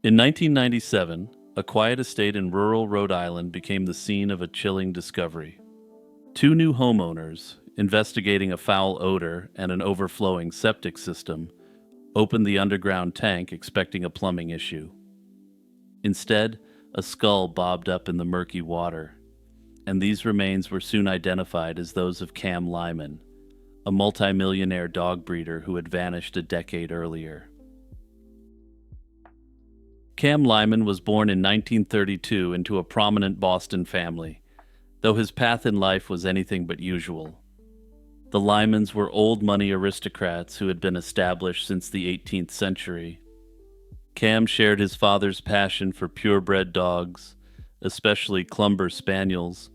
In 1997, a quiet estate in rural Rhode Island became the scene of a chilling discovery. Two new homeowners, investigating a foul odor and an overflowing septic system, opened the underground tank expecting a plumbing issue. Instead, a skull bobbed up in the murky water, and these remains were soon identified as those of Cam Lyman, a multimillionaire dog breeder who had vanished a decade earlier. Cam Lyman was born in 1932 into a prominent Boston family, though his path in life was anything but usual. The Lymans were old money aristocrats who had been established since the 18th century. Cam shared his father's passion for purebred dogs, especially Clumber Spaniels,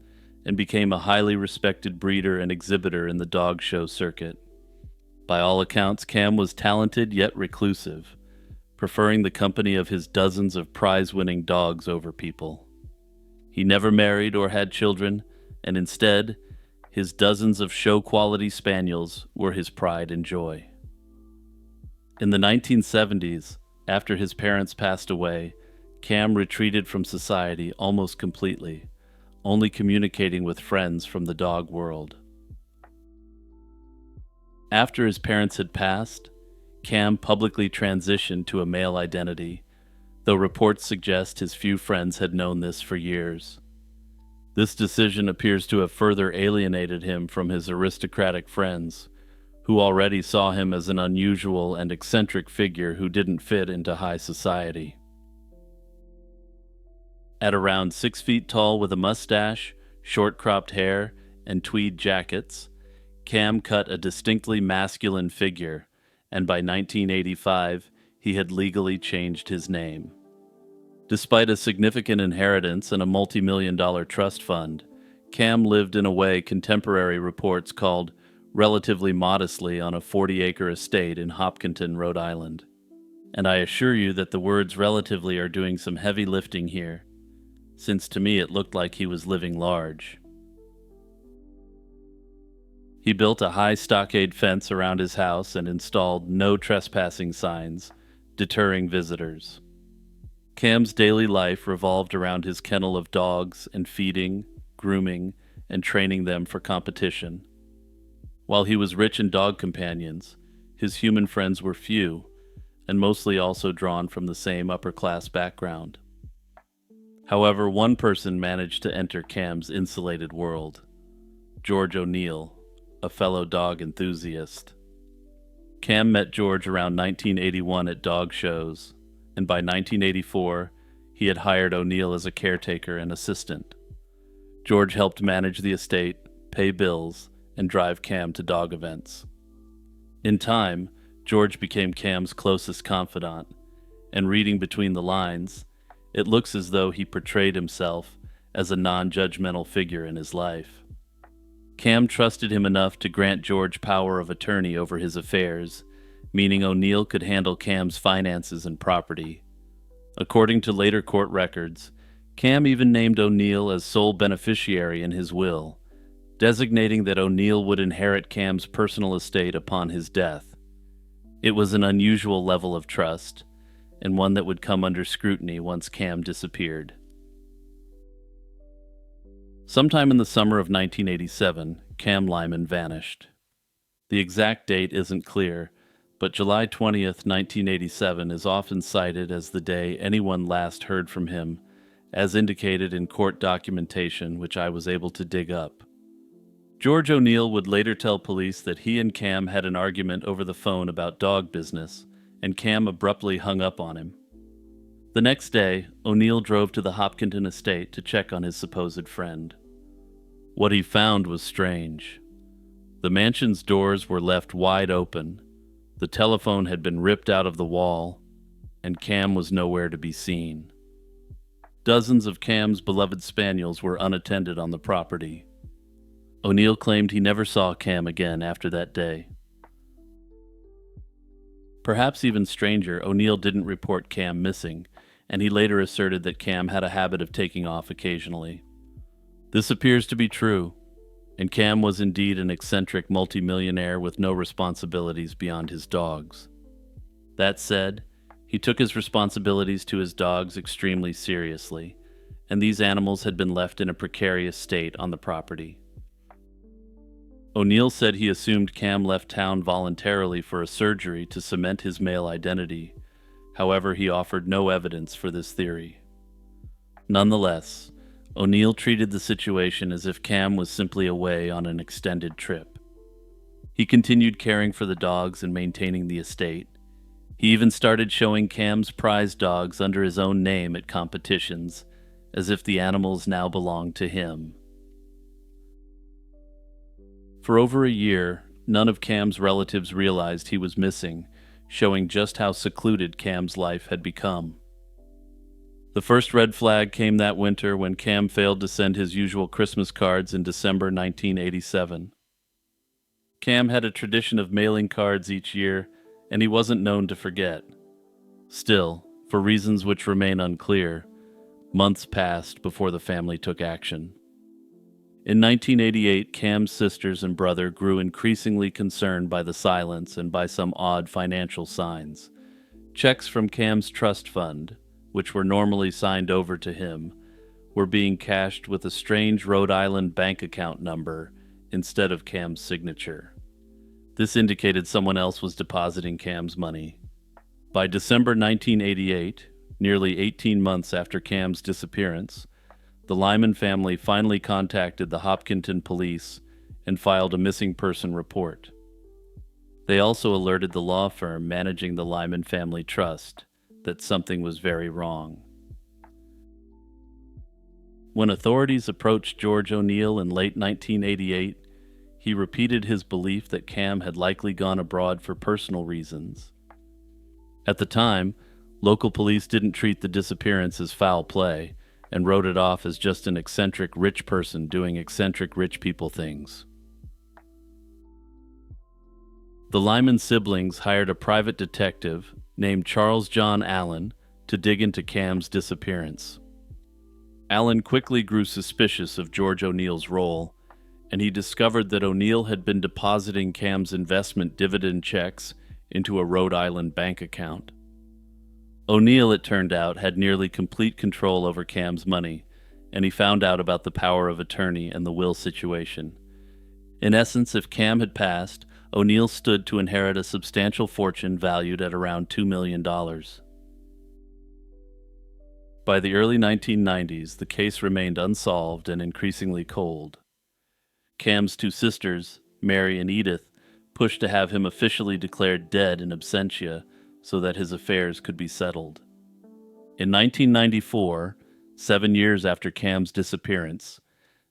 and became a highly respected breeder and exhibitor in the dog show circuit. By all accounts, Cam was talented yet reclusive, preferring the company of his dozens of prize-winning dogs over people. He never married or had children, and instead, his dozens of show-quality spaniels were his pride and joy. In the 1970s, after his parents passed away, Cam retreated from society almost completely, only communicating with friends from the dog world. After his parents had passed, Cam publicly transitioned to a male identity, though reports suggest his few friends had known this for years. This decision appears to have further alienated him from his aristocratic friends, who already saw him as an unusual and eccentric figure who didn't fit into high society. At around 6 feet tall with a mustache, short-cropped hair, and tweed jackets, Cam cut a distinctly masculine figure, and by 1985, he had legally changed his name. Despite a significant inheritance and a multi-million-dollar trust fund, Cam lived in a way contemporary reports called relatively modestly on a 40-acre estate in Hopkinton, Rhode Island. And I assure you that the words relatively are doing some heavy lifting here, since to me it looked like he was living large. He built a high stockade fence around his house and installed no trespassing signs, deterring visitors. Cam's daily life revolved around his kennel of dogs and feeding, grooming, and training them for competition. While he was rich in dog companions, his human friends were few, and mostly also drawn from the same upper-class background. However, one person managed to enter Cam's insulated world: George O'Neill, a fellow dog enthusiast. Cam met George around 1981 at dog shows, and by 1984, he had hired O'Neill as a caretaker and assistant. George helped manage the estate, pay bills, and drive Cam to dog events. In time, George became Cam's closest confidant, and reading between the lines, it looks as though he portrayed himself as a non-judgmental figure in his life. Cam trusted him enough to grant George power of attorney over his affairs, meaning O'Neill could handle Cam's finances and property. According to later court records, Cam even named O'Neill as sole beneficiary in his will, designating that O'Neill would inherit Cam's personal estate upon his death. It was an unusual level of trust, and one that would come under scrutiny once Cam disappeared. Sometime in the summer of 1987, Cam Lyman vanished. The exact date isn't clear, but July 20th, 1987 is often cited as the day anyone last heard from him, as indicated in court documentation which I was able to dig up. George O'Neill would later tell police that he and Cam had an argument over the phone about dog business, and Cam abruptly hung up on him. The next day, O'Neill drove to the Hopkinton estate to check on his supposed friend. What he found was strange. The mansion's doors were left wide open, the telephone had been ripped out of the wall, and Cam was nowhere to be seen. Dozens of Cam's beloved spaniels were unattended on the property. O'Neill claimed he never saw Cam again after that day. Perhaps even stranger, O'Neill didn't report Cam missing, and he later asserted that Cam had a habit of taking off occasionally. This appears to be true, and Cam was indeed an eccentric multimillionaire with no responsibilities beyond his dogs. That said, He took his responsibilities to his dogs extremely seriously, and these animals had been left in a precarious state on the property. O'Neill said he assumed Cam left town voluntarily for a surgery to cement his male identity. However, he offered no evidence for this theory. Nonetheless, O'Neill treated the situation as if Cam was simply away on an extended trip. He continued caring for the dogs and maintaining the estate. He even started showing Cam's prize dogs under his own name at competitions, as if the animals now belonged to him. For over a year, none of Cam's relatives realized he was missing, showing just how secluded Cam's life had become. The first red flag came that winter when Cam failed to send his usual Christmas cards in December 1987. Cam had a tradition of mailing cards each year, and he wasn't known to forget. Still, for reasons which remain unclear, months passed before the family took action. In 1988, Cam's sisters and brother grew increasingly concerned by the silence and by some odd financial signs. Checks from Cam's trust fund, which were normally signed over to him, were being cashed with a strange Rhode Island bank account number instead of Cam's signature. This indicated someone else was depositing Cam's money. By December 1988, nearly 18 months after Cam's disappearance, the Lyman family finally contacted the Hopkinton police and filed a missing person report. They also alerted the law firm managing the Lyman family trust that something was very wrong. When authorities approached George O'Neill in late 1988, he repeated his belief that Cam had likely gone abroad for personal reasons. At the time, local police didn't treat the disappearance as foul play and wrote it off as just an eccentric rich person doing eccentric rich people things. The Lyman siblings hired a private detective named Charles John Allen to dig into Cam's disappearance. Allen quickly grew suspicious of George O'Neill's role, and he discovered that O'Neill had been depositing Cam's investment dividend checks into a Rhode Island bank account. O'Neill, it turned out, had nearly complete control over Cam's money, and he found out about the power of attorney and the will situation. In essence, if Cam had passed, O'Neill stood to inherit a substantial fortune valued at around $2 million. By the early 1990s, the case remained unsolved and increasingly cold. Cam's two sisters, Mary and Edith, pushed to have him officially declared dead in absentia so that his affairs could be settled. In 1994, 7 years after Cam's disappearance,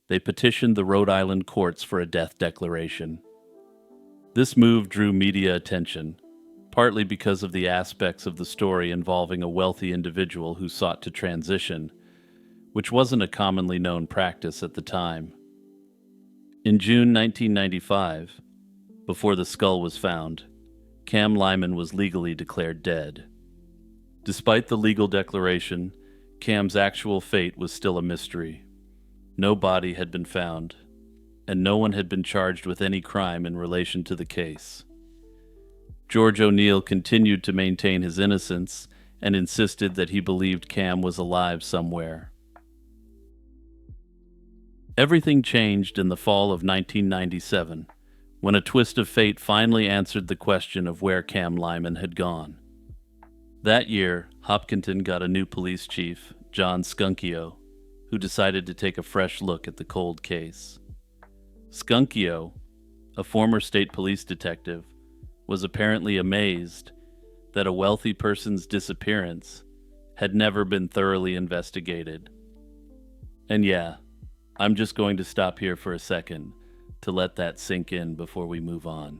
they petitioned the Rhode Island courts for a death declaration. This move drew media attention, partly because of the aspects of the story involving a wealthy individual who sought to transition, which wasn't a commonly known practice at the time. In June 1995, before the skull was found, Cam Lyman was legally declared dead. Despite the legal declaration, Cam's actual fate was still a mystery. No body had been found, and no one had been charged with any crime in relation to the case. George O'Neill continued to maintain his innocence and insisted that he believed Cam was alive somewhere. Everything changed in the fall of 1997, when a twist of fate finally answered the question of where Cam Lyman had gone. That year, Hopkinton got a new police chief, John Skunkio, who decided to take a fresh look at the cold case. Skunkio, a former state police detective, was apparently amazed that a wealthy person's disappearance had never been thoroughly investigated. And yeah, I'm just going to stop here for a second to let that sink in before we move on.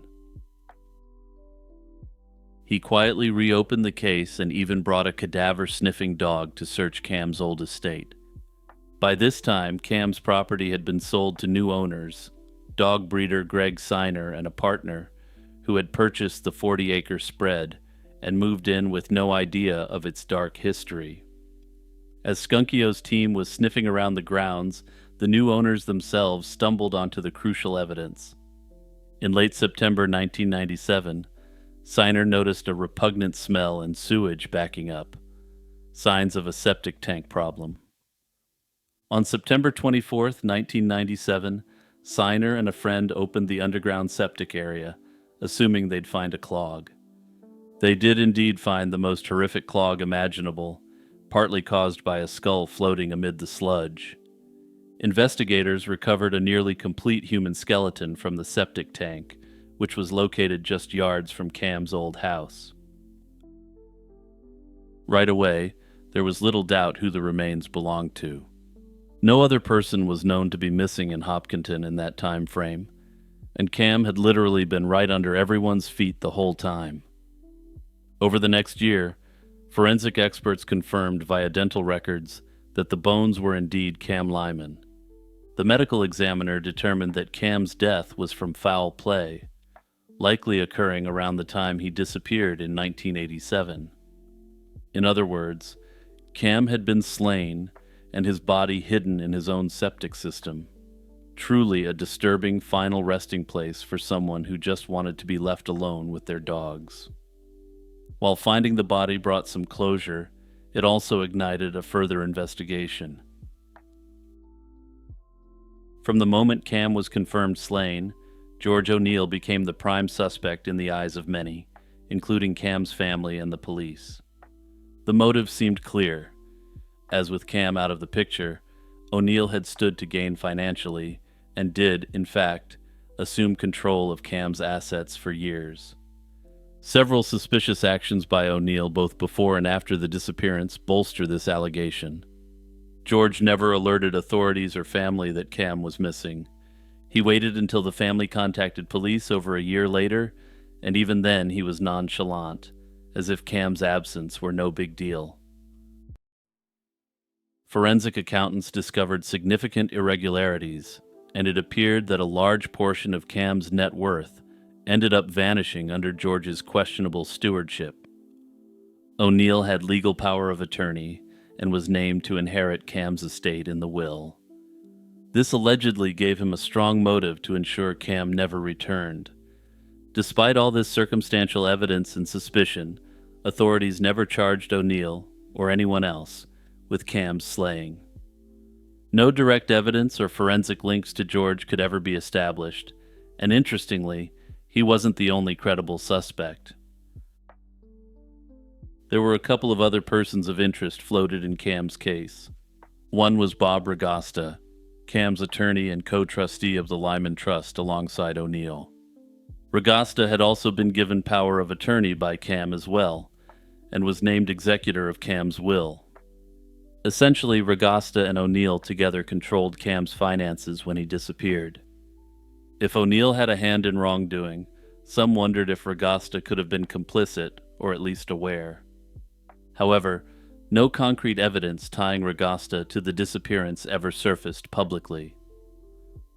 He quietly reopened the case and even brought a cadaver-sniffing dog to search Cam's old estate. By this time, Cam's property had been sold to new owners, dog breeder Greg Siner and a partner, who had purchased the 40-acre spread and moved in with no idea of its dark history. As Skunkio's team was sniffing around the grounds, the new owners themselves stumbled onto the crucial evidence. In late September 1997, Signer noticed a repugnant smell and sewage backing up, signs of a septic tank problem. On September 24th, 1997, Signer and a friend opened the underground septic area, assuming they'd find a clog. They did indeed find the most horrific clog imaginable, partly caused by a skull floating amid the sludge. Investigators recovered a nearly complete human skeleton from the septic tank, which was located just yards from Cam's old house. Right away, there was little doubt who the remains belonged to. No other person was known to be missing in Hopkinton in that time frame, and Cam had literally been right under everyone's feet the whole time. Over the next year, forensic experts confirmed via dental records that the bones were indeed Cam Lyman. The medical examiner determined that Cam's death was from foul play, likely occurring around the time he disappeared in 1987. In other words, Cam had been slain and his body hidden in his own septic system. Truly a disturbing final resting place for someone who just wanted to be left alone with their dogs. While finding the body brought some closure, it also ignited a further investigation. From the moment Cam was confirmed slain, George O'Neill became the prime suspect in the eyes of many, including Cam's family and the police. The motive seemed clear. As with Cam out of the picture, O'Neill had stood to gain financially and did, in fact, assume control of Cam's assets for years. Several suspicious actions by O'Neill both before and after the disappearance bolster this allegation. George never alerted authorities or family that Cam was missing. He waited until the family contacted police over a year later, and even then he was nonchalant, as if Cam's absence were no big deal. Forensic accountants discovered significant irregularities, and it appeared that a large portion of Cam's net worth ended up vanishing under George's questionable stewardship. O'Neill had legal power of attorney and was named to inherit Cam's estate in the will. This allegedly gave him a strong motive to ensure Cam never returned. Despite all this circumstantial evidence and suspicion, authorities never charged O'Neill, or anyone else, with Cam's slaying. No direct evidence or forensic links to George could ever be established, and interestingly, he wasn't the only credible suspect. There were a couple of other persons of interest floated in Cam's case. One was Bob Regasta, Cam's attorney and co-trustee of the Lyman Trust alongside O'Neill. Regasta had also been given power of attorney by Cam as well, and was named executor of Cam's will. Essentially, Regasta and O'Neill together controlled Cam's finances when he disappeared. If O'Neill had a hand in wrongdoing, some wondered if Regasta could have been complicit, or at least aware. However, no concrete evidence tying Regasta to the disappearance ever surfaced publicly.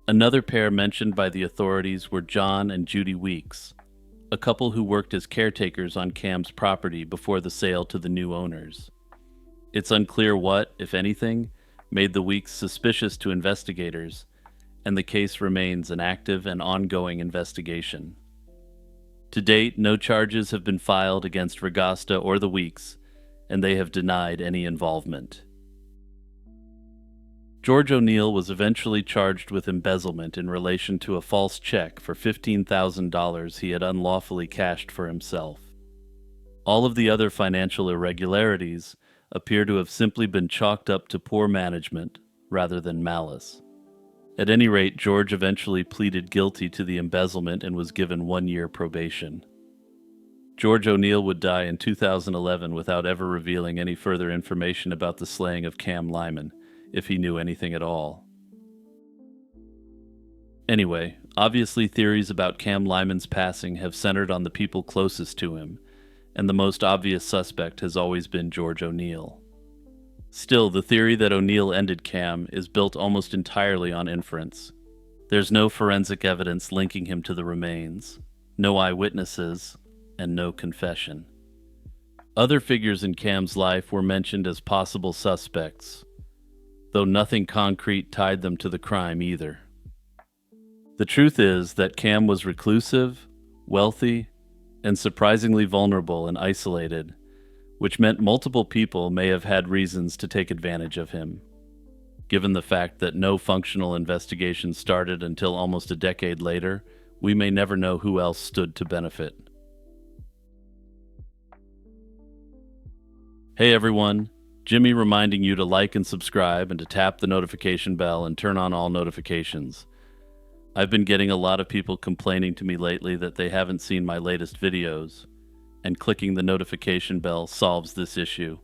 Another pair mentioned by the authorities were John and Judy Weeks, a couple who worked as caretakers on Cam's property before the sale to the new owners. It's unclear what, if anything, made the Weeks suspicious to investigators, and the case remains an active and ongoing investigation. To date, no charges have been filed against Regasta or the Weeks, and they have denied any involvement. George O'Neill was eventually charged with embezzlement in relation to a false check for $15,000 he had unlawfully cashed for himself. All of the other financial irregularities appear to have simply been chalked up to poor management rather than malice. At any rate, George eventually pleaded guilty to the embezzlement and was given 1-year probation. George O'Neill would die in 2011 without ever revealing any further information about the slaying of Cam Lyman, if he knew anything at all. Anyway, obviously theories about Cam Lyman's passing have centered on the people closest to him, and the most obvious suspect has always been George O'Neill. Still, the theory that O'Neill ended Cam is built almost entirely on inference. There's no forensic evidence linking him to the remains, no eyewitnesses, and no confession. Other figures in Cam's life were mentioned as possible suspects, though nothing concrete tied them to the crime either. The truth is that Cam was reclusive, wealthy, and surprisingly vulnerable and isolated, which meant multiple people may have had reasons to take advantage of him. Given the fact that no functional investigation started until almost a decade later, we may never know who else stood to benefit. Hey everyone, Jimmy reminding you to like and subscribe and to tap the notification bell and turn on all notifications. I've been getting a lot of people complaining to me lately that they haven't seen my latest videos, and clicking the notification bell solves this issue.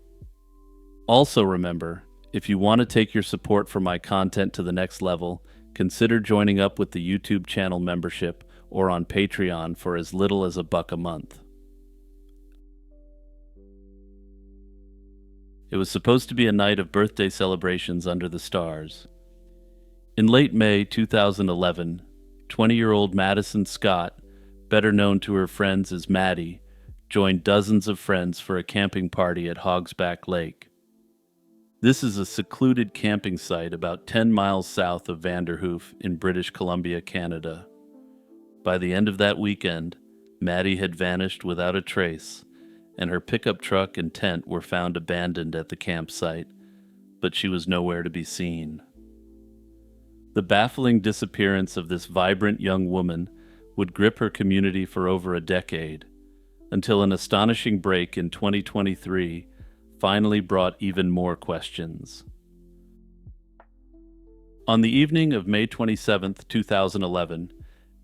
Also remember, if you want to take your support for my content to the next level, consider joining up with the YouTube channel membership or on Patreon for as little as $1 a month. It was supposed to be a night of birthday celebrations under the stars. In late May 2011, 20-year-old Madison Scott, better known to her friends as Maddie, joined dozens of friends for a camping party at Hogsback Lake. This is a secluded camping site about 10 miles south of Vanderhoof in British Columbia, Canada. By the end of that weekend, Maddie had vanished without a trace, and her pickup truck and tent were found abandoned at the campsite, but she was nowhere to be seen. The baffling disappearance of this vibrant young woman would grip her community for over a decade, until an astonishing break in 2023 finally brought even more questions. On the evening of May 27, 2011,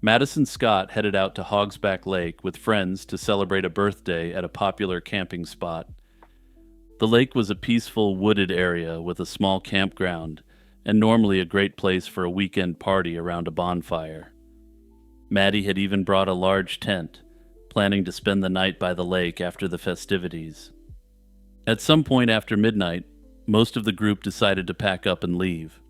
Madison Scott headed out to Hogsback Lake with friends to celebrate a birthday at a popular camping spot. The lake was a peaceful, wooded area with a small campground, and normally a great place for a weekend party around a bonfire. Maddie had even brought a large tent, planning to spend the night by the lake after the festivities. At some point after midnight, most of the group decided to pack up and leave.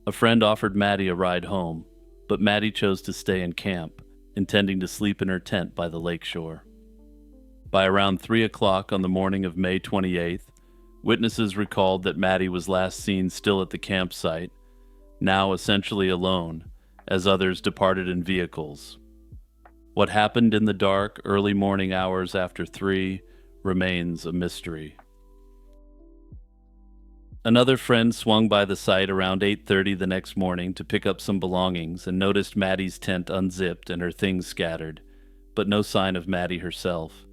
A friend offered Maddie a ride home, but Maddie chose to stay in camp, intending to sleep in her tent by the lakeshore. By around 3 o'clock on the morning of May 28th, witnesses recalled that Maddie was last seen still at the campsite, now essentially alone, as others departed in vehicles. What happened in the dark, early morning hours after 3 remains a mystery. Another friend swung by the site around 8:30 the next morning to pick up some belongings and noticed Maddie's tent unzipped and her things scattered, but no sign of Maddie herself.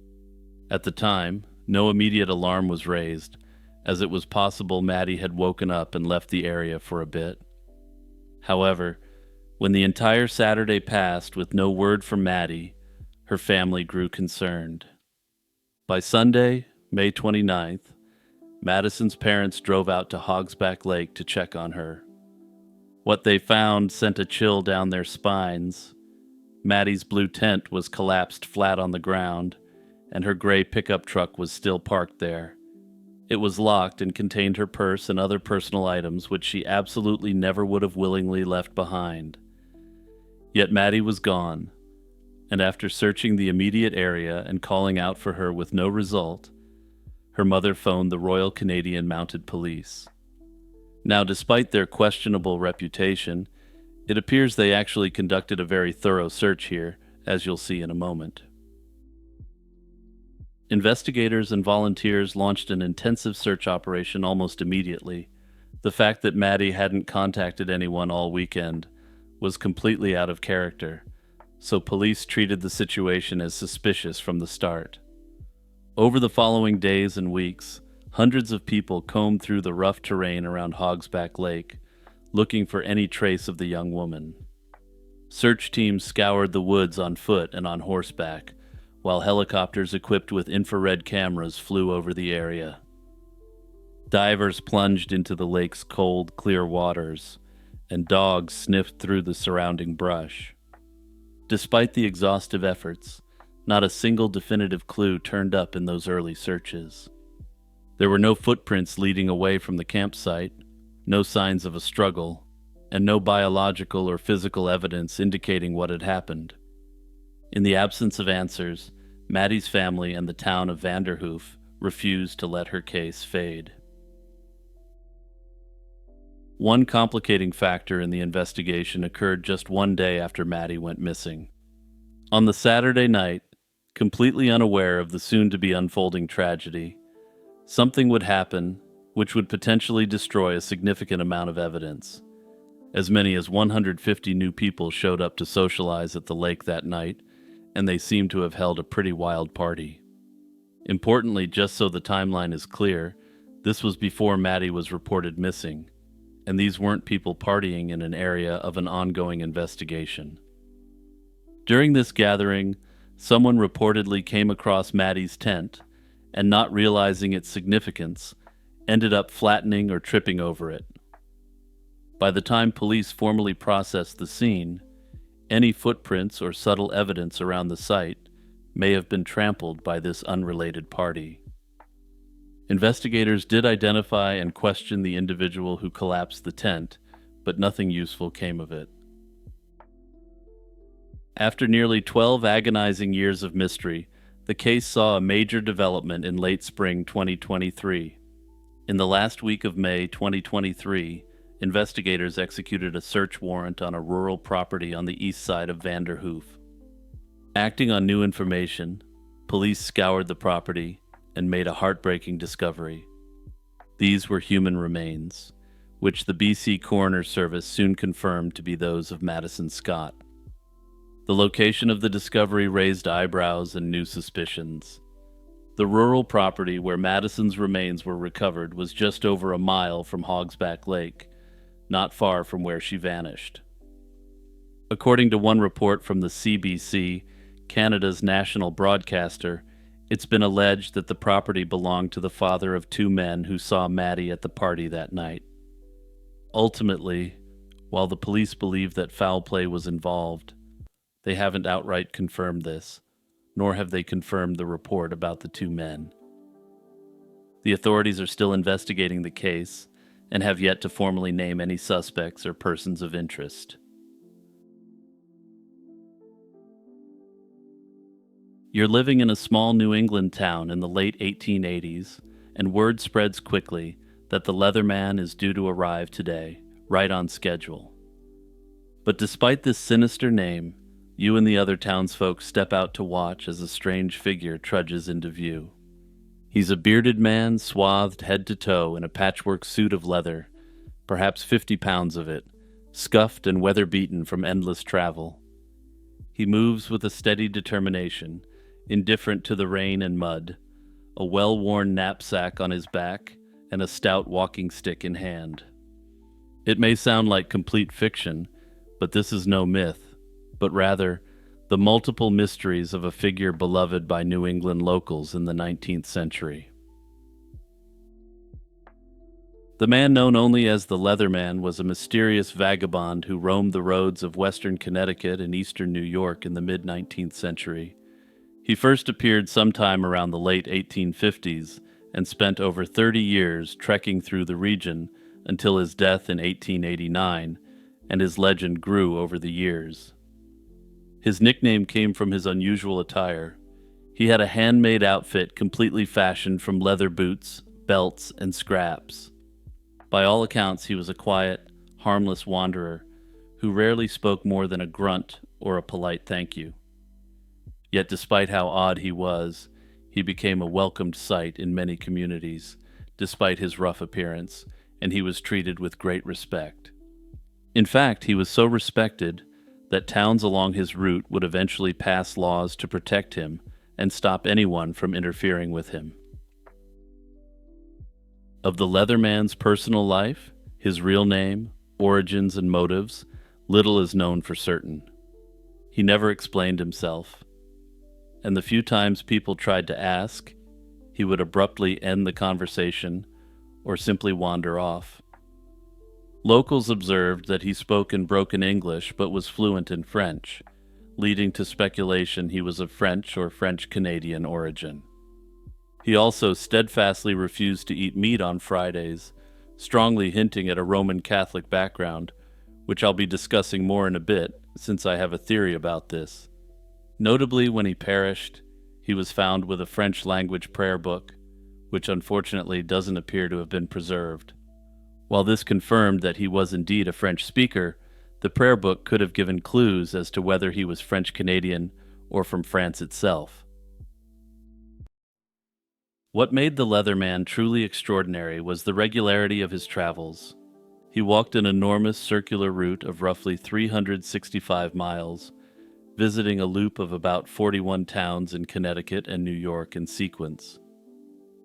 At the time, no immediate alarm was raised, as it was possible Maddie had woken up and left the area for a bit. However, when the entire Saturday passed with no word from Maddie, her family grew concerned. By Sunday, May 29th, Madison's parents drove out to Hogsback Lake to check on her. What they found sent a chill down their spines. Maddie's blue tent was collapsed flat on the ground, and her gray pickup truck was still parked there. It was locked and contained her purse and other personal items which she absolutely never would have willingly left behind. Yet Maddie was gone, and after searching the immediate area and calling out for her with no result, her mother phoned the Royal Canadian Mounted Police. Now, despite their questionable reputation, it appears they actually conducted a very thorough search here, as you'll see in a moment. Investigators and volunteers launched an intensive search operation almost immediately. The fact that Maddie hadn't contacted anyone all weekend was completely out of character, so police treated the situation as suspicious from the start. Over the following days and weeks, hundreds of people combed through the rough terrain around Hogsback Lake, looking for any trace of the young woman. Search teams scoured the woods on foot and on horseback, while helicopters equipped with infrared cameras flew over the area. Divers plunged into the lake's cold, clear waters, and dogs sniffed through the surrounding brush. Despite the exhaustive efforts, not a single definitive clue turned up in those early searches. There were no footprints leading away from the campsite, no signs of a struggle, and no biological or physical evidence indicating what had happened. In the absence of answers, Maddie's family and the town of Vanderhoof refused to let her case fade. One complicating factor in the investigation occurred just one day after Maddie went missing. On the Saturday night, Completely unaware of the soon-to-be unfolding tragedy, something would happen which would potentially destroy a significant amount of evidence. As many as 150 new people showed up to socialize at the lake that night, and they seemed to have held a pretty wild party. Importantly, just so the timeline is clear, this was before Maddie was reported missing, and these weren't people partying in an area of an ongoing investigation. During this gathering, someone reportedly came across Maddie's tent, and not realizing its significance, ended up flattening or tripping over it. By the time police formally processed the scene, any footprints or subtle evidence around the site may have been trampled by this unrelated party. Investigators did identify and question the individual who collapsed the tent, but nothing useful came of it. After nearly 12 agonizing years of mystery, the case saw a major development in late spring 2023. In the last week of May 2023, investigators executed a search warrant on a rural property on the east side of Vanderhoof. Acting on new information, police scoured the property and made a heartbreaking discovery. These were human remains, which the BC Coroner Service soon confirmed to be those of Madison Scott. The location of the discovery raised eyebrows and new suspicions. The rural property where Madison's remains were recovered was just over a mile from Hogsback Lake, not far from where she vanished. According to one report from the CBC, Canada's national broadcaster, it's been alleged that the property belonged to the father of two men who saw Maddie at the party that night. Ultimately, while the police believe that foul play was involved, they haven't outright confirmed this, nor have they confirmed the report about the two men. The authorities are still investigating the case and have yet to formally name any suspects or persons of interest. You're living in a small New England town in the late 1880s, and word spreads quickly that the Leatherman is due to arrive today, right on schedule. But despite this sinister name, you and the other townsfolk step out to watch as a strange figure trudges into view. He's a bearded man swathed head to toe in a patchwork suit of leather, perhaps 50 pounds of it, scuffed and weather-beaten from endless travel. He moves with a steady determination, indifferent to the rain and mud, a well-worn knapsack on his back and a stout walking stick in hand. It may sound like complete fiction, but this is no myth, but rather the multiple mysteries of a figure beloved by New England locals in the 19th century. The man known only as the Leatherman was a mysterious vagabond who roamed the roads of western Connecticut and eastern New York in the mid-19th century. He first appeared sometime around the late 1850s and spent over 30 years trekking through the region until his death in 1889, and his legend grew over the years. His nickname came from his unusual attire. He had a handmade outfit completely fashioned from leather boots, belts, and scraps. By all accounts, he was a quiet, harmless wanderer who rarely spoke more than a grunt or a polite thank you. Yet despite how odd he was, he became a welcomed sight in many communities, despite his rough appearance, and he was treated with great respect. In fact, he was so respected that towns along his route would eventually pass laws to protect him and stop anyone from interfering with him. Of the Leatherman's personal life, his real name, origins, and motives, little is known for certain. He never explained himself, and the few times people tried to ask, he would abruptly end the conversation or simply wander off. Locals observed that he spoke in broken English but was fluent in French, leading to speculation he was of French or French-Canadian origin. He also steadfastly refused to eat meat on Fridays, strongly hinting at a Roman Catholic background, which I'll be discussing more in a bit, since I have a theory about this. Notably, when he perished, he was found with a French-language prayer book, which unfortunately doesn't appear to have been preserved. While this confirmed that he was indeed a French speaker, the prayer book could have given clues as to whether he was French-Canadian or from France itself. What made the Leatherman truly extraordinary was the regularity of his travels. He walked an enormous circular route of roughly 365 miles, visiting a loop of about 41 towns in Connecticut and New York in sequence.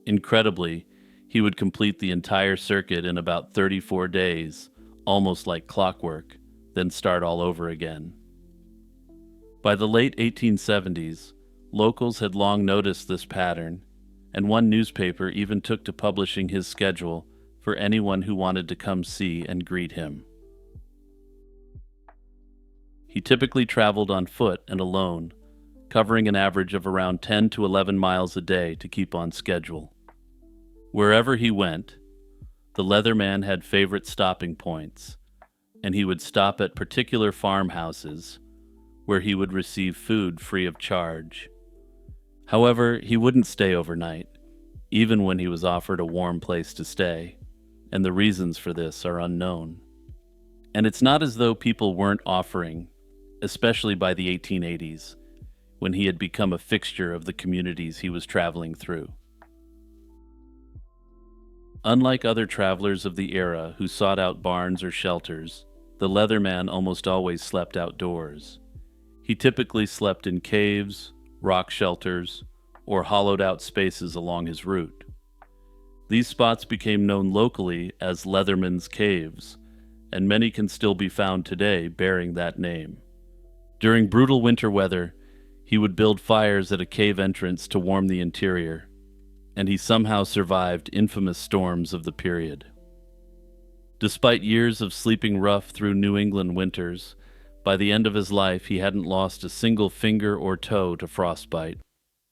Incredibly, he would complete the entire circuit in about 34 days, almost like clockwork, then start all over again. By the late 1870s, locals had long noticed this pattern, and one newspaper even took to publishing his schedule for anyone who wanted to come see and greet him. He typically traveled on foot and alone, covering an average of around 10 to 11 miles a day to keep on schedule. Wherever he went, the Leatherman had favorite stopping points, and he would stop at particular farmhouses where he would receive food free of charge. However, he wouldn't stay overnight, even when he was offered a warm place to stay, and the reasons for this are unknown. And it's not as though people weren't offering, especially by the 1880s, when he had become a fixture of the communities he was traveling through. Unlike other travelers of the era who sought out barns or shelters, the Leatherman almost always slept outdoors. He typically slept in caves, rock shelters, or hollowed-out spaces along his route. These spots became known locally as Leatherman's Caves, and many can still be found today bearing that name. During brutal winter weather, he would build fires at a cave entrance to warm the interior, and he somehow survived infamous storms of the period. Despite years of sleeping rough through New England winters, by the end of his life he hadn't lost a single finger or toe to frostbite,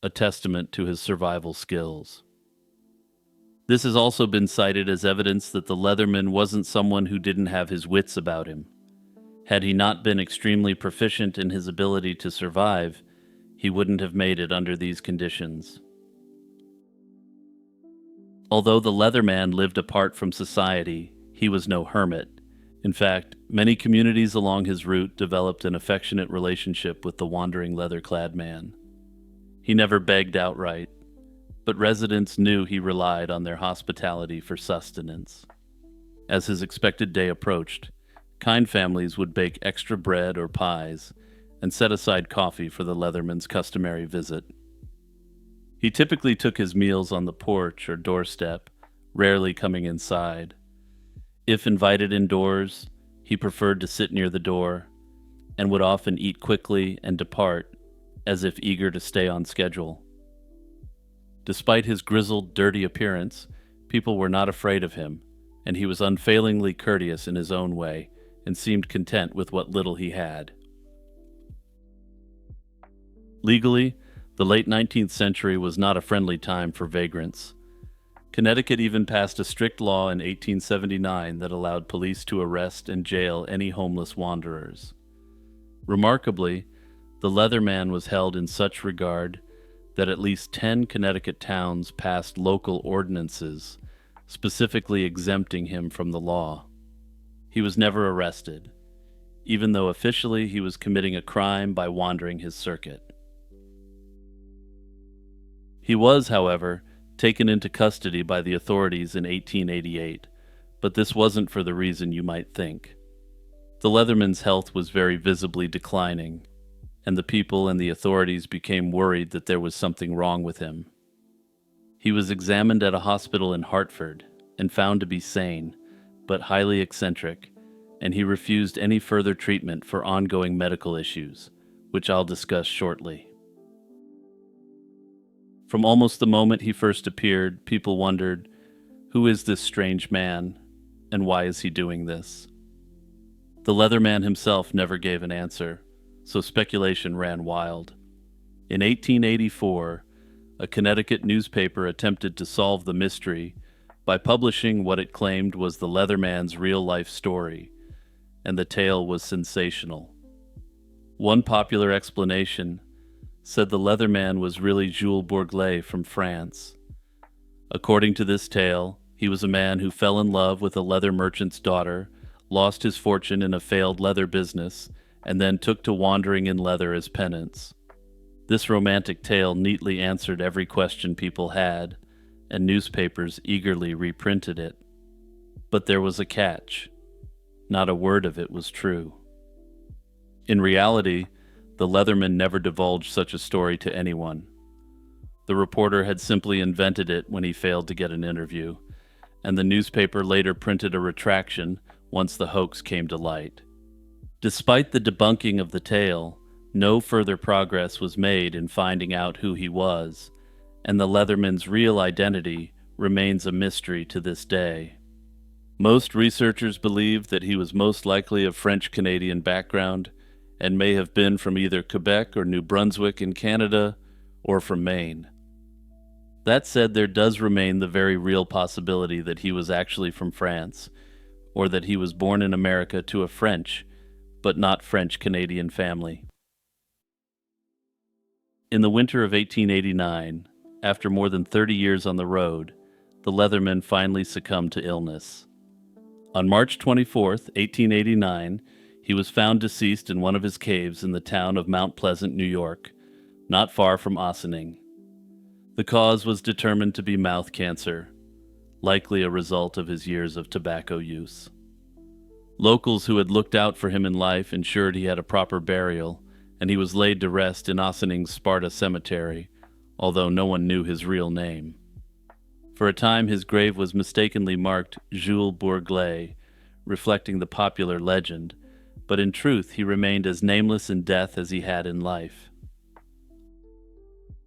a testament to his survival skills. This has also been cited as evidence that the Leatherman wasn't someone who didn't have his wits about him. Had he not been extremely proficient in his ability to survive, he wouldn't have made it under these conditions. Although the Leatherman lived apart from society, he was no hermit. In fact, many communities along his route developed an affectionate relationship with the wandering leather-clad man. He never begged outright, but residents knew he relied on their hospitality for sustenance. As his expected day approached, kind families would bake extra bread or pies and set aside coffee for the Leatherman's customary visit. He typically took his meals on the porch or doorstep, rarely coming inside. If invited indoors, he preferred to sit near the door and would often eat quickly and depart, as if eager to stay on schedule. Despite his grizzled, dirty appearance, people were not afraid of him, and he was unfailingly courteous in his own way and seemed content with what little he had. Legally, the late 19th century was not a friendly time for vagrants. Connecticut even passed a strict law in 1879 that allowed police to arrest and jail any homeless wanderers. Remarkably, the Leatherman was held in such regard that at least 10 Connecticut towns passed local ordinances specifically exempting him from the law. He was never arrested, even though officially he was committing a crime by wandering his circuit. He was, however, taken into custody by the authorities in 1888, but this wasn't for the reason you might think. The Leatherman's health was very visibly declining, and the people and the authorities became worried that there was something wrong with him. He was examined at a hospital in Hartford and found to be sane, but highly eccentric, and he refused any further treatment for ongoing medical issues, which I'll discuss shortly. From almost the moment he first appeared, people wondered, who is this strange man, and why is he doing this? The Leatherman himself never gave an answer, so speculation ran wild. In 1884, a Connecticut newspaper attempted to solve the mystery by publishing what it claimed was the Leatherman's real-life story, and the tale was sensational. One popular explanation said the Leatherman was really Jules Bourglet from France. According to this tale, he was a man who fell in love with a leather merchant's daughter, lost his fortune in a failed leather business, and then took to wandering in leather as penance. This romantic tale neatly answered every question people had, and newspapers eagerly reprinted it. But there was a catch. Not a word of it was true. In reality, the Leatherman never divulged such a story to anyone. The reporter had simply invented it when he failed to get an interview, and the newspaper later printed a retraction once the hoax came to light. Despite the debunking of the tale, no further progress was made in finding out who he was, and the Leatherman's real identity remains a mystery to this day. Most researchers believe that he was most likely of French-Canadian background and may have been from either Quebec or New Brunswick in Canada or from Maine. That said, there does remain the very real possibility that he was actually from France, or that he was born in America to a French, but not French-Canadian family. In the winter of 1889, after more than 30 years on the road, the Leatherman finally succumbed to illness. On March 24, 1889, he was found deceased in one of his caves in the town of Mount Pleasant, New York, not far from Ossining. The cause was determined to be mouth cancer, likely a result of his years of tobacco use. Locals who had looked out for him in life ensured he had a proper burial, and he was laid to rest in Ossining's Sparta Cemetery, although no one knew his real name. For a time his grave was mistakenly marked Jules Bourglet, reflecting the popular legend, but in truth he remained as nameless in death as he had in life.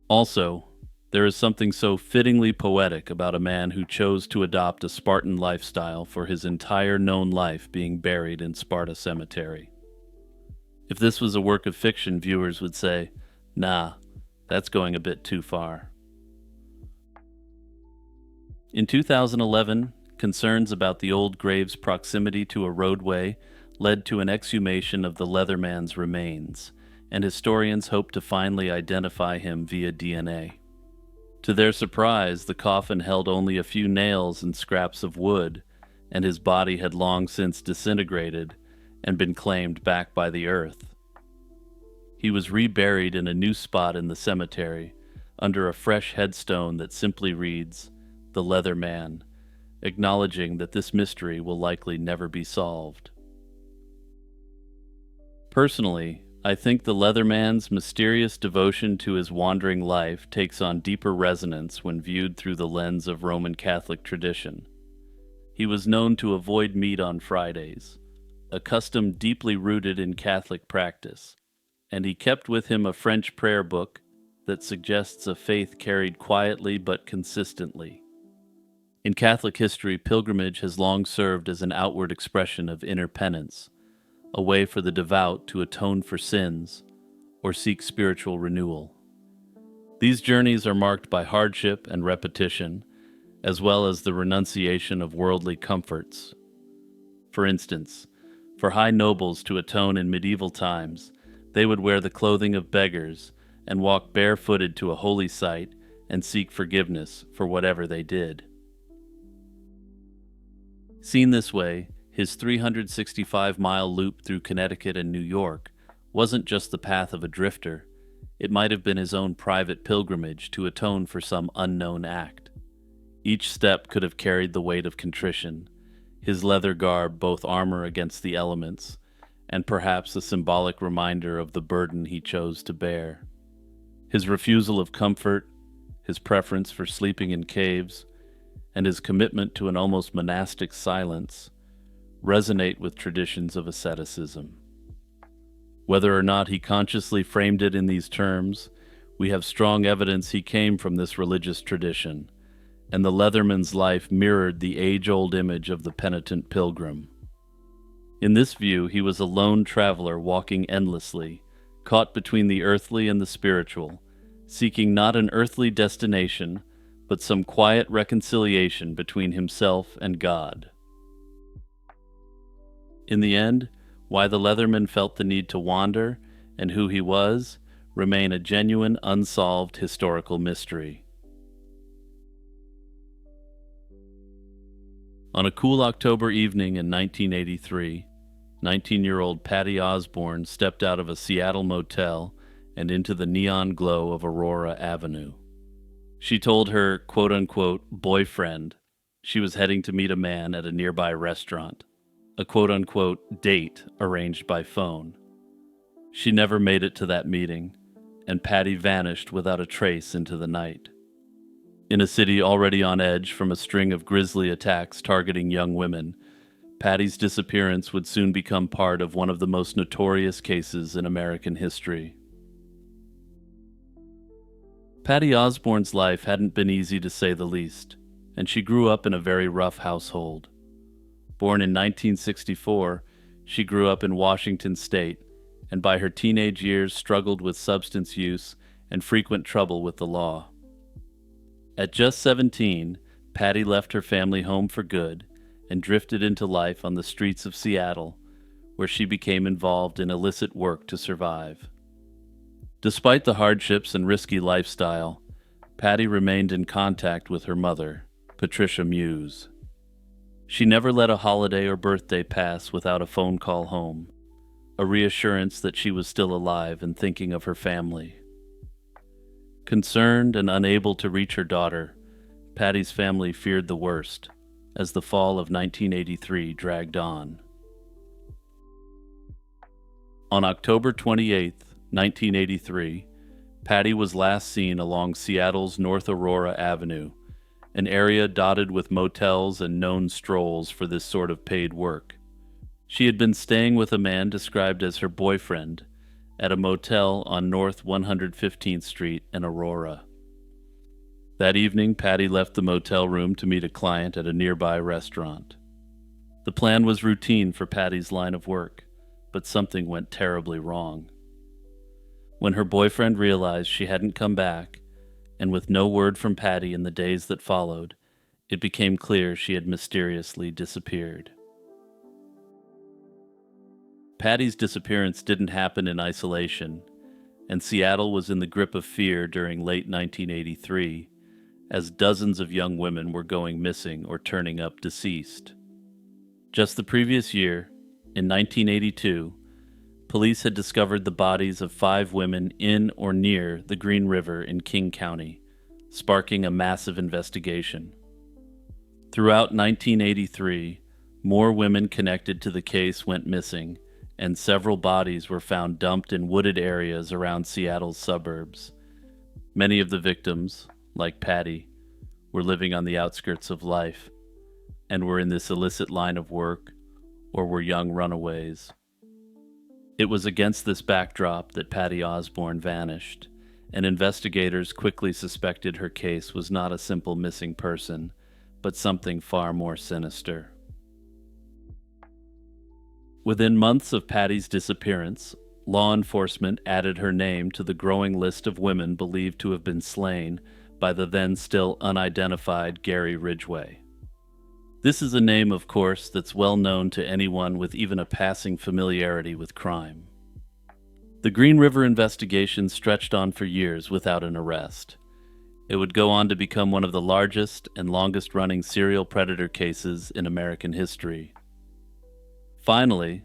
Also, there is something so fittingly poetic about a man who chose to adopt a Spartan lifestyle for his entire known life being buried in Sparta Cemetery. If this was a work of fiction, viewers would say, "Nah, that's going a bit too far." In 2011, concerns about the old grave's proximity to a roadway led to an exhumation of the Leatherman's remains, and historians hope to finally identify him via DNA. To their surprise, the coffin held only a few nails and scraps of wood, and his body had long since disintegrated and been claimed back by the earth. He was reburied in a new spot in the cemetery, under a fresh headstone that simply reads, "The Leatherman," acknowledging that this mystery will likely never be solved. Personally, I think the Leatherman's mysterious devotion to his wandering life takes on deeper resonance when viewed through the lens of Roman Catholic tradition. He was known to avoid meat on Fridays, a custom deeply rooted in Catholic practice, and he kept with him a French prayer book that suggests a faith carried quietly but consistently. In Catholic history, pilgrimage has long served as an outward expression of inner penance, a way for the devout to atone for sins or seek spiritual renewal. These journeys are marked by hardship and repetition, as well as the renunciation of worldly comforts. For instance, for high nobles to atone in medieval times, they would wear the clothing of beggars and walk barefooted to a holy site and seek forgiveness for whatever they did. Seen this way, his 365-mile loop through Connecticut and New York wasn't just the path of a drifter. It might have been his own private pilgrimage to atone for some unknown act. Each step could have carried the weight of contrition, his leather garb both armor against the elements, and perhaps a symbolic reminder of the burden he chose to bear. His refusal of comfort, his preference for sleeping in caves, and his commitment to an almost monastic silence resonate with traditions of asceticism. Whether or not he consciously framed it in these terms, we have strong evidence he came from this religious tradition, and the Leatherman's life mirrored the age-old image of the penitent pilgrim. In this view, he was a lone traveler walking endlessly, caught between the earthly and the spiritual, seeking not an earthly destination, but some quiet reconciliation between himself and God. In the end, why the Leatherman felt the need to wander and who he was remain a genuine, unsolved historical mystery. On a cool October evening in 1983, 19-year-old Patty Osborne stepped out of a Seattle motel and into the neon glow of Aurora Avenue. She told her quote unquote boyfriend she was heading to meet a man at a nearby restaurant, a quote unquote date arranged by phone. She never made it to that meeting, and Patty vanished without a trace into the night. In a city already on edge from a string of grisly attacks targeting young women, Patty's disappearance would soon become part of one of the most notorious cases in American history. Patty Osborne's life hadn't been easy to say the least, and she grew up in a very rough household. Born in 1964, she grew up in Washington state, and by her teenage years struggled with substance use and frequent trouble with the law. At just 17, Patty left her family home for good and drifted into life on the streets of Seattle, where she became involved in illicit work to survive. Despite the hardships and risky lifestyle, Patty remained in contact with her mother, Patricia Muse. She never let a holiday or birthday pass without a phone call home, a reassurance that she was still alive and thinking of her family. Concerned and unable to reach her daughter, Patty's family feared the worst as the fall of 1983 dragged on. On October 28, 1983, Patty was last seen along Seattle's North Aurora Avenue, an area dotted with motels and known strolls for this sort of paid work. She had been staying with a man described as her boyfriend at a motel on North 115th Street in Aurora. That evening, Patty left the motel room to meet a client at a nearby restaurant. The plan was routine for Patty's line of work, but something went terribly wrong. When her boyfriend realized she hadn't come back, and with no word from Patty in the days that followed, it became clear she had mysteriously disappeared. Patty's disappearance didn't happen in isolation, and Seattle was in the grip of fear during late 1983, as dozens of young women were going missing or turning up deceased. Just the previous year, in 1982, police had discovered the bodies of 5 women in or near the Green River in King County, sparking a massive investigation. Throughout 1983, more women connected to the case went missing, and several bodies were found dumped in wooded areas around Seattle's suburbs. Many of the victims, like Patty, were living on the outskirts of life, and were in this illicit line of work, or were young runaways. It was against this backdrop that Patty Osborne vanished, and investigators quickly suspected her case was not a simple missing person, but something far more sinister. Within months of Patty's disappearance, law enforcement added her name to the growing list of women believed to have been slain by the then still unidentified Gary Ridgway. This is a name, of course, that's well known to anyone with even a passing familiarity with crime. The Green River investigation stretched on for years without an arrest. It would go on to become one of the largest and longest-running serial predator cases in American history. Finally,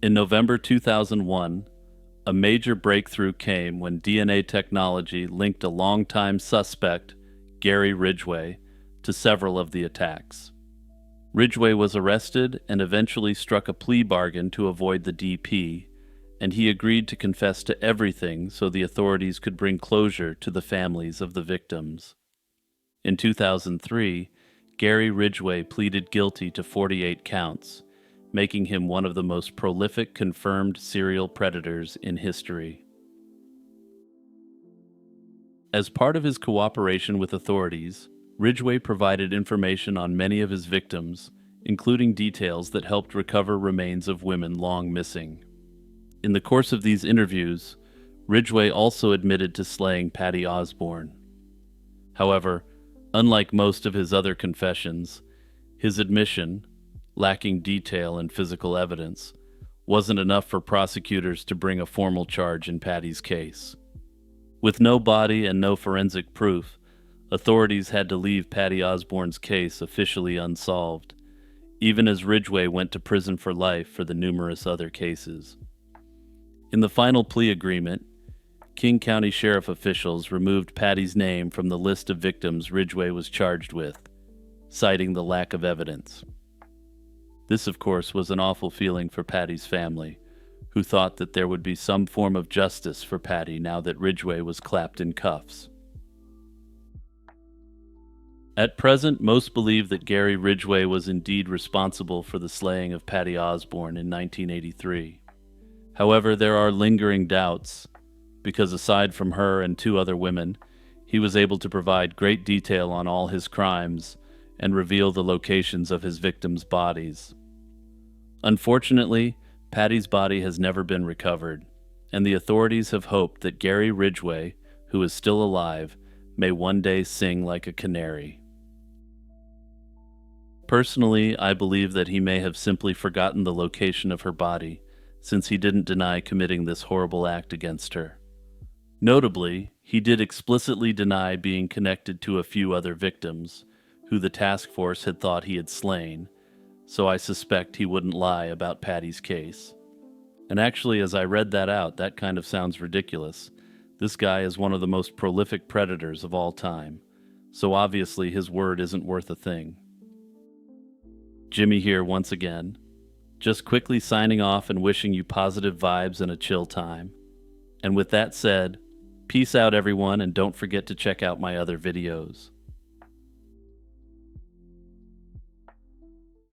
in November 2001, a major breakthrough came when DNA technology linked a longtime suspect, Gary Ridgway, to several of the attacks. Ridgway was arrested and eventually struck a plea bargain to avoid the DP, and he agreed to confess to everything so the authorities could bring closure to the families of the victims. In 2003, Gary Ridgway pleaded guilty to 48 counts, making him one of the most prolific confirmed serial predators in history. As part of his cooperation with authorities, Ridgway provided information on many of his victims, including details that helped recover remains of women long missing. In the course of these interviews, Ridgway also admitted to slaying Patty Osborne. However, unlike most of his other confessions, his admission, lacking detail and physical evidence, wasn't enough for prosecutors to bring a formal charge in Patty's case. With no body and no forensic proof, authorities had to leave Patty Osborne's case officially unsolved, even as Ridgway went to prison for life for the numerous other cases. In the final plea agreement, King County Sheriff officials removed Patty's name from the list of victims Ridgway was charged with, citing the lack of evidence. This, of course, was an awful feeling for Patty's family, who thought that there would be some form of justice for Patty now that Ridgway was clapped in cuffs. At present, most believe that Gary Ridgway was indeed responsible for the slaying of Patty Osborne in 1983. However, there are lingering doubts, because aside from her and two other women, he was able to provide great detail on all his crimes and reveal the locations of his victims' bodies. Unfortunately, Patty's body has never been recovered, and the authorities have hoped that Gary Ridgway, who is still alive, may one day sing like a canary. Personally, I believe that he may have simply forgotten the location of her body, since he didn't deny committing this horrible act against her. Notably, he did explicitly deny being connected to a few other victims, who the task force had thought he had slain, so I suspect he wouldn't lie about Patty's case. And actually, as I read that out, that kind of sounds ridiculous. This guy is one of the most prolific predators of all time, so obviously his word isn't worth a thing. Jimmy here once again, just quickly signing off and wishing you positive vibes and a chill time. And with that said, peace out everyone, and don't forget to check out my other videos.